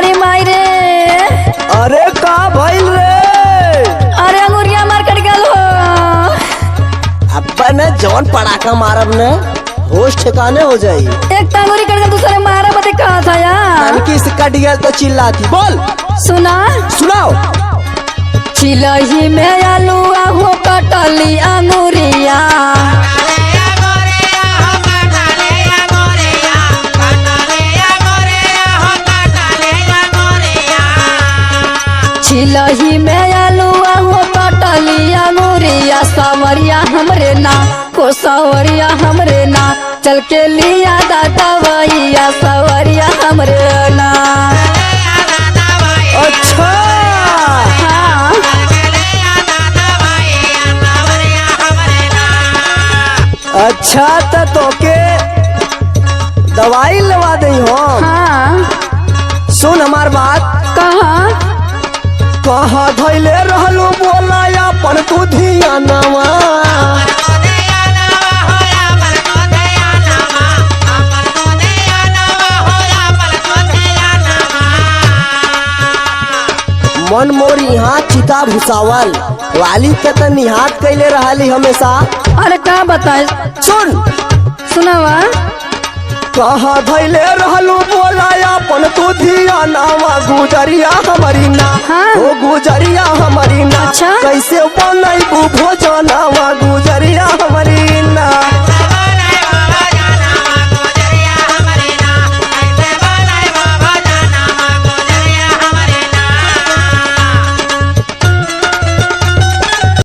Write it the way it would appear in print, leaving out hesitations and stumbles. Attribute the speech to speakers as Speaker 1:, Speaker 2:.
Speaker 1: अरे माई रे।
Speaker 2: अरे का भइल रे?
Speaker 1: अरे अंगूरिया मार कट गल हो।
Speaker 2: अब्बा ने जौन पड़ाका मारब ने होश ठिकाने हो जाई।
Speaker 1: एक अंगूरी कट गल दूसरे मारा बते कहा था यार।
Speaker 2: नानकी से कट गया तो चिल्लाती। बोल
Speaker 1: सुना
Speaker 2: सुनाओ।
Speaker 1: चिलही में आलूआ हो कटली अंगूरिया। चिलही में आलूआ हो कटली अंगूरिया। सवरिया हमरे ना को सवरिया हमरे ना चल के लिया दादा भैया सवरिया हमरे ना।
Speaker 2: अच्छा
Speaker 1: हाँ
Speaker 2: अच्छा तो तोके दवाई लवा दई हो।
Speaker 1: हाँ
Speaker 2: सुन हमार बात। कहा धैले रहलू बोला अपन तू धियानवा। मन मोर यहाँ चिता भुसावल वाली के त निहात कैले रहली हमेशा।
Speaker 1: अरे क्या बताए
Speaker 2: सुन
Speaker 1: सुनावा।
Speaker 2: कहा धैले रहलू बोला अपन तू धियानवा। गुजरिया हमारी ना
Speaker 1: हाँ।
Speaker 2: ओ गुजरिया हमारी ना।
Speaker 1: अच्छा।
Speaker 2: कैसे बनैबू भोजनवा गुजरिया हमारी